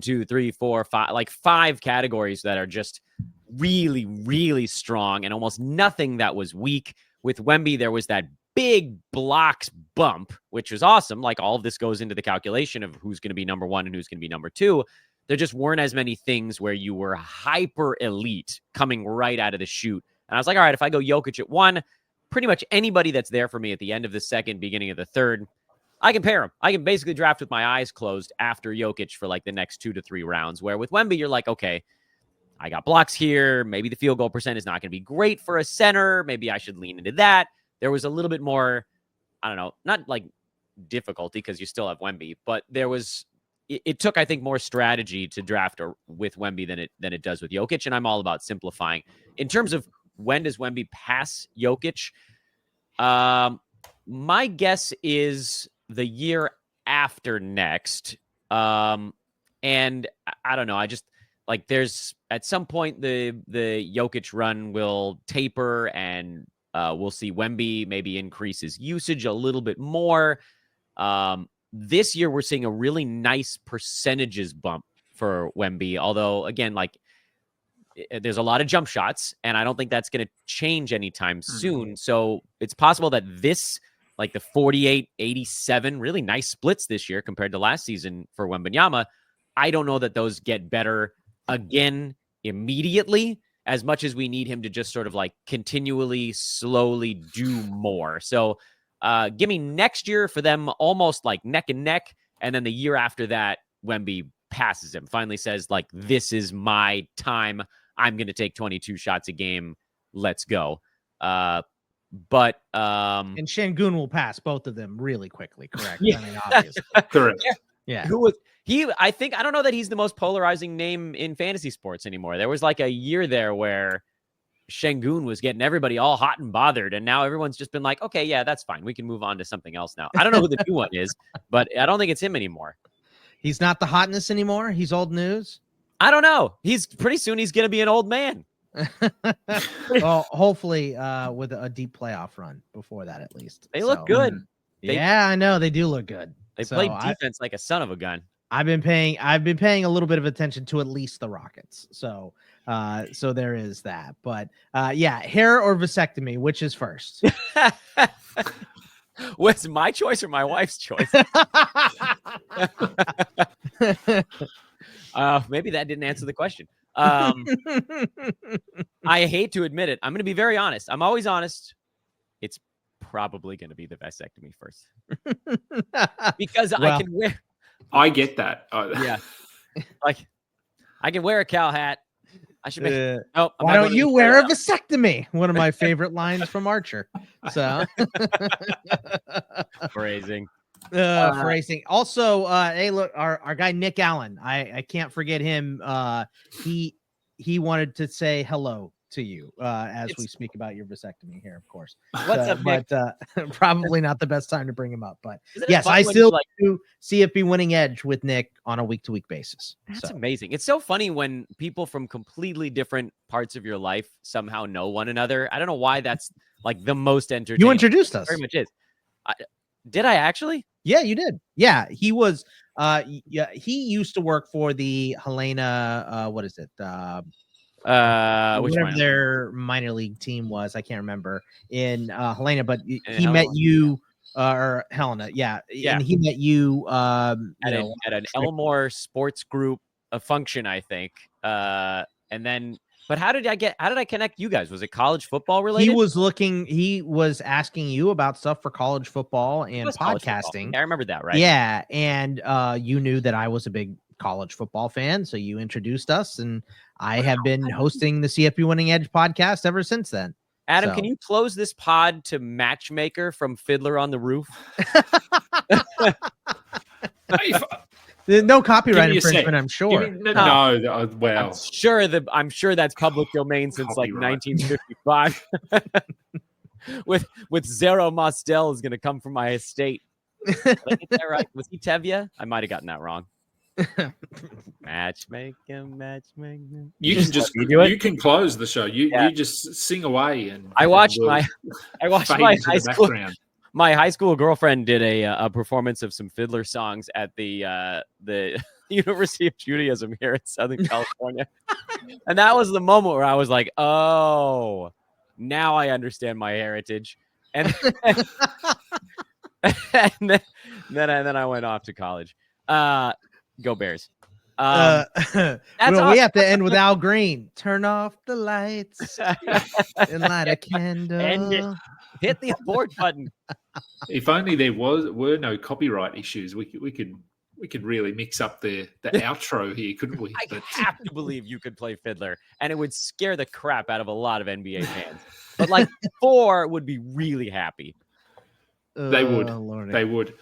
[SPEAKER 3] 2, 3, 4, 5, 5 categories that are just really, really strong and almost nothing that was weak. With Wemby, there was that big blocks bump, which was awesome. Like all of this goes into the calculation of who's going to be number 1 and who's going to be number 2. There just weren't as many things where you were hyper elite coming right out of the chute. And I was like, all right, if I go Jokic at 1, pretty much anybody that's there for me at the end of the second, beginning of the third, I can pair them. I can basically draft with my eyes closed after Jokic for like the next 2 to 3 rounds, where with Wemby, you're like, okay, I got blocks here. Maybe the field goal percent is not going to be great for a center. Maybe I should lean into that. There was a little bit more, I don't know, not like difficulty because you still have Wemby, but there was, it took, I think, more strategy to draft with Wemby than it does with Jokic. And I'm all about simplifying. In terms of when does Wemby pass Jokic? My guess is the year after next. And I don't know. I just like there's at some point the Jokic run will taper and we'll see Wemby maybe increase his usage a little bit more. This year we're seeing a really nice percentages bump for Wemby. Although again, like there's a lot of jump shots and I don't think that's going to change anytime soon. So it's possible that this, like the 48-87, really nice splits this year compared to last season for Wembanyama. I don't know that those get better again immediately as much as we need him to just sort of like continually, slowly do more. So give me next year for them almost like neck and neck. And then the year after that, Wemby passes him, finally says like, this is my time. I'm going to take 22 shots a game. Let's go. And
[SPEAKER 4] Şengün will pass both of them really quickly, correct?
[SPEAKER 3] Yeah.
[SPEAKER 4] I mean, obviously.
[SPEAKER 1] Correct.
[SPEAKER 4] Yeah.
[SPEAKER 3] I think, I don't know that he's the most polarizing name in fantasy sports anymore. There was like a year there where Şengün was getting everybody all hot and bothered. And now everyone's just been like, okay, yeah, that's fine. We can move on to something else now. I don't know who the new one is, but I don't think it's him anymore.
[SPEAKER 4] He's not the hotness anymore. He's old news.
[SPEAKER 3] I don't know. He's pretty soon he's going to be an old man.
[SPEAKER 4] Well, hopefully with a deep playoff run before that, at least.
[SPEAKER 3] They look good.
[SPEAKER 4] Yeah, I know they do look good.
[SPEAKER 3] They play defense like a son of a gun.
[SPEAKER 4] I've been paying a little bit of attention to at least the Rockets. So there is that. But yeah, hair or vasectomy, which is first?
[SPEAKER 3] Was it my choice or my wife's choice? Maybe that didn't answer the question. I hate to admit it. I'm going to be very honest. I'm always honest. It's probably going to be the vasectomy first. Because I can wear...
[SPEAKER 1] I get that.
[SPEAKER 3] Yeah. Like, I can wear a cow hat. I should make...
[SPEAKER 4] why don't you wear a vasectomy? One of my favorite lines from Archer. So...
[SPEAKER 3] Phrasing.
[SPEAKER 4] Phrasing. Also, hey, look, our guy Nick Allen. I can't forget him. He wanted to say hello to you as we speak about your vasectomy here, of course.
[SPEAKER 3] What's up, Nick?
[SPEAKER 4] But probably not the best time to bring him up. But yes, I still do CFP Winning Edge with Nick on a week-to-week basis.
[SPEAKER 3] That's amazing. It's so funny when people from completely different parts of your life somehow know one another. I don't know why that's like the most entertaining.
[SPEAKER 4] You introduced us.
[SPEAKER 3] Very much is. Did I actually?
[SPEAKER 4] Yeah, you did. Yeah, he was. He used to work for the Helena. What is it? Whatever their minor league team was, I can't remember in Helena, but he met you or Helena, yeah, and he met you at
[SPEAKER 3] an Elmore Sports Group function, I think, and then. But how did I connect you guys? Was it college football related?
[SPEAKER 4] He was asking you about stuff for college football and podcasting.
[SPEAKER 3] I remember that, right?
[SPEAKER 4] Yeah, and you knew that I was a big college football fan, so you introduced us, and I have been hosting the CFP Winning Edge podcast ever since then.
[SPEAKER 3] Adam, can you close this pod to Matchmaker from Fiddler on the Roof?
[SPEAKER 4] There's no copyright infringement, I'm sure.
[SPEAKER 1] No, well,
[SPEAKER 3] I'm sure that's public domain since like 1955. with Zero Mostel is going to come from my estate. Did I get that right? Was he Tevye? I might have gotten that wrong. Matchmaking.
[SPEAKER 1] You can close the show. You just sing away, and
[SPEAKER 3] I watched my high school girlfriend did a performance of some Fiddler songs at the University of Judaism here in Southern California, and that was the moment where I was like, oh, now I understand my heritage. And then I went off to college. Go Bears.
[SPEAKER 4] Well,
[SPEAKER 3] awesome.
[SPEAKER 4] we have to end with Al Green. Turn off the lights and light a candle.
[SPEAKER 3] End it. Hit the abort button.
[SPEAKER 1] If only there were no copyright issues, we could really mix up the outro here, couldn't we?
[SPEAKER 3] I have to believe you could play fiddler, and it would scare the crap out of a lot of NBA fans. But like 4 would be really happy.
[SPEAKER 1] They would.
[SPEAKER 4] Lordy.
[SPEAKER 1] They would.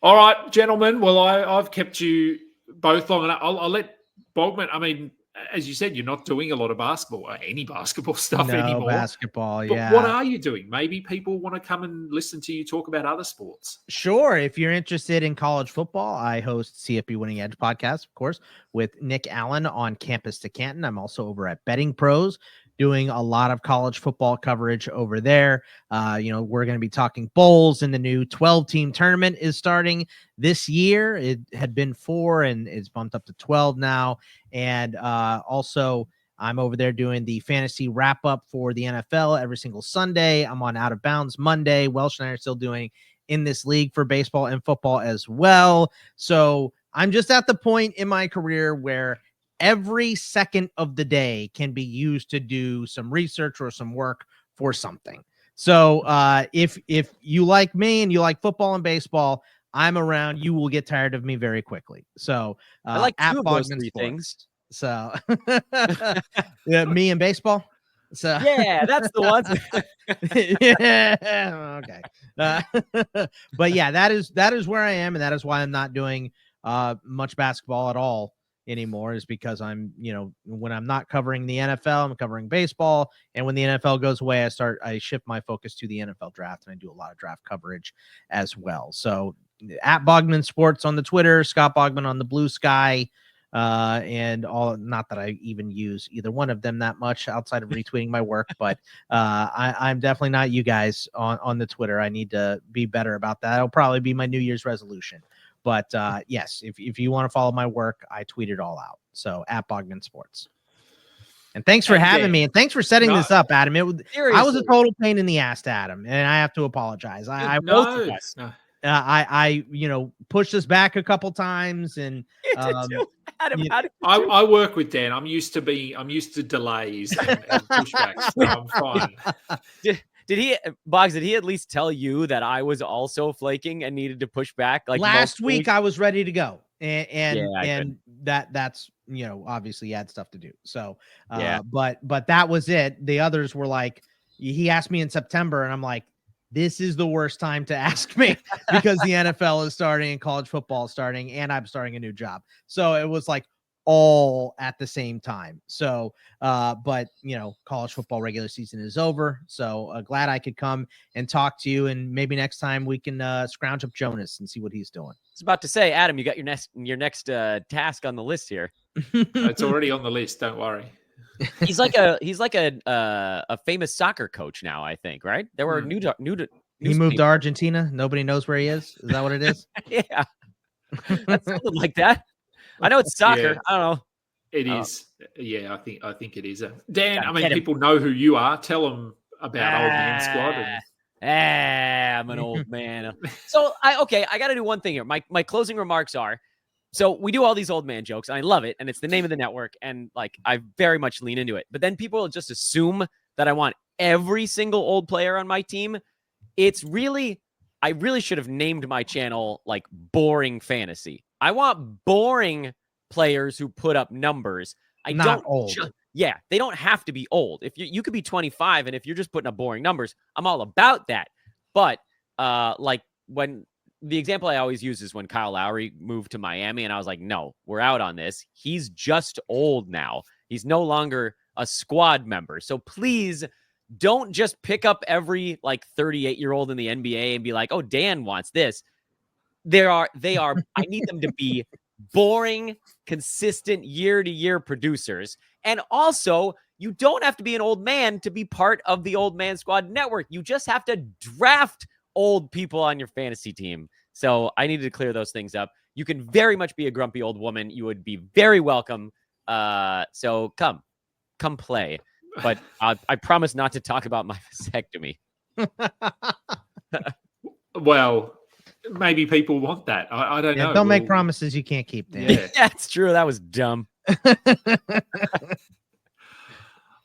[SPEAKER 1] All right, gentlemen. Well, I've kept you both long enough. I'll let Bogman. I mean, as you said, you're not doing a lot of basketball or any basketball stuff anymore.
[SPEAKER 4] Basketball,
[SPEAKER 1] but
[SPEAKER 4] yeah.
[SPEAKER 1] What are you doing? Maybe people want to come and listen to you talk about other sports.
[SPEAKER 4] Sure. If you're interested in college football, I host CFP Winning Edge podcast, of course, with Nick Allen on Campus to Canton. I'm also over at Betting Pros, doing a lot of college football coverage over there. We're going to be talking bowls, and the new 12-team tournament is starting this year. It had been 4 and it's bumped up to 12 now. And also I'm over there doing the fantasy wrap up for the NFL every single Sunday. I'm on Out of Bounds Monday. Welsh and I are still doing In This League for baseball and football as well. So I'm just at the point in my career where every second of the day can be used to do some research or some work for something. So if you like me and you like football and baseball, I'm around. You will get tired of me very quickly. So
[SPEAKER 3] I like
[SPEAKER 4] at
[SPEAKER 3] 2 of those
[SPEAKER 4] Bogman
[SPEAKER 3] 3
[SPEAKER 4] Sports.
[SPEAKER 3] things.
[SPEAKER 4] So yeah, me and baseball. So
[SPEAKER 3] Yeah, that's the one.
[SPEAKER 4] yeah, okay. But yeah, that is where I am, and that is why I'm not doing much basketball at all anymore, is because I'm, when I'm not covering the NFL, I'm covering baseball. And when the NFL goes away, I shift my focus to the NFL draft, and I do a lot of draft coverage as well. So at Bogman Sports on the Twitter, Scott Bogman on the Blue Sky, and all, not that I even use either one of them that much outside of retweeting my work, but I'm definitely not you guys on the Twitter. I need to be better about that. It'll probably be my New Year's resolution. But yes, if you want to follow my work, I tweet it all out. So at Bogman Sports. And thanks for having me, and thanks for setting this up, Adam. I was a total pain in the ass to Adam, and I have to apologize. I pushed us back a couple times, and
[SPEAKER 3] Adam,
[SPEAKER 1] I work with Dan. I'm used to delays and pushbacks. So I'm fine.
[SPEAKER 3] Did he at least tell you that I was also flaking and needed to push back? Like
[SPEAKER 4] last week, I was ready to go, and that's obviously he had stuff to do. So but that was it. The others were like, he asked me in September, and I'm like, this is the worst time to ask me because the NFL is starting and college football is starting, and I'm starting a new job. So it was like all at the same time. So, but college football regular season is over. So glad I could come and talk to you, and maybe next time we can scrounge up Jonas and see what he's doing.
[SPEAKER 3] I was about to say, Adam, you got your next task on the list here.
[SPEAKER 1] It's already on the list. Don't worry.
[SPEAKER 3] He's like a famous soccer coach now, I think, right? There were
[SPEAKER 4] he moved to Argentina. Nobody knows where he is. Is that what it is?
[SPEAKER 3] Yeah. That's something like that. I know it's soccer.
[SPEAKER 1] Yeah.
[SPEAKER 3] I don't know.
[SPEAKER 1] It is. Yeah, I think it is. Dan, I mean, people know who you are. Tell them about Old Man Squad.
[SPEAKER 3] I'm an old man. So I got to do one thing here. My closing remarks are, so we do all these old man jokes, and I love it, and it's the name of the network, and like I very much lean into it. But then people will just assume that I want every single old player on my team. I really should have named my channel like Boring Fantasy. I want boring players who put up numbers.
[SPEAKER 4] Not old.
[SPEAKER 3] Yeah, they don't have to be old. If you could be 25, and if you're just putting up boring numbers, I'm all about that. But like when the example I always use is when Kyle Lowry moved to Miami, and I was like, no, we're out on this. He's just old now. He's no longer a squad member. So please don't just pick up every like 38-year-old in the NBA and be like, oh, Dan wants this. They are, I need them to be boring, consistent year-to-year producers. And also, you don't have to be an old man to be part of the Old Man Squad network. You just have to draft old people on your fantasy team. So I needed to clear those things up. You can very much be a grumpy old woman. You would be very welcome. So come play. But I promise not to talk about my vasectomy.
[SPEAKER 1] Well, maybe people want that. I don't know.
[SPEAKER 4] Don't make promises you can't keep. Dan.
[SPEAKER 1] Yeah.
[SPEAKER 3] That's true. That was dumb.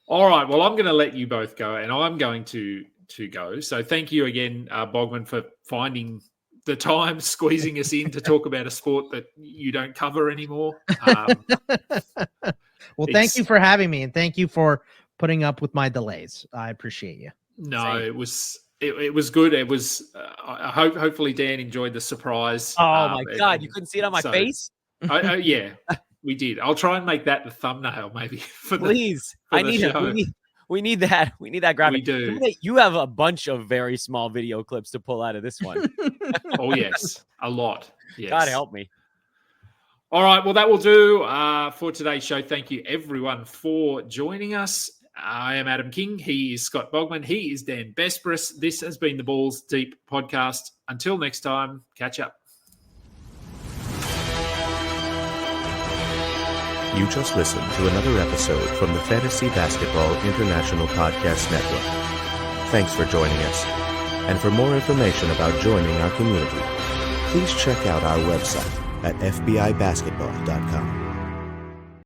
[SPEAKER 1] All right. Well, I'm going to let you both go, and I'm going to go. So thank you again, Bogman, for finding the time, squeezing us in to talk about a sport that you don't cover anymore.
[SPEAKER 4] Well, thank you for having me, and thank you for putting up with my delays. I appreciate you.
[SPEAKER 1] No, it was good. It was. Hopefully Dan enjoyed the surprise.
[SPEAKER 3] Oh my God, you couldn't see it on my face?
[SPEAKER 1] Yeah, we did. I'll try and make that the thumbnail, maybe.
[SPEAKER 3] Please, I need it. We need that. We need that graphic.
[SPEAKER 1] We do.
[SPEAKER 3] You have a bunch of very small video clips to pull out of this one.
[SPEAKER 1] Oh yes, a lot. Yes.
[SPEAKER 3] God help me.
[SPEAKER 1] All right. Well, that will do for today's show. Thank you, everyone, for joining us. I am Adam King. He is Scott Bogman. He is Dan Besbris. This has been the Balls Deep podcast. Until next time, catch up.
[SPEAKER 5] You just listened to another episode from the Fantasy Basketball International Podcast Network. Thanks for joining us. And for more information about joining our community, please check out our website at fbibasketball.com.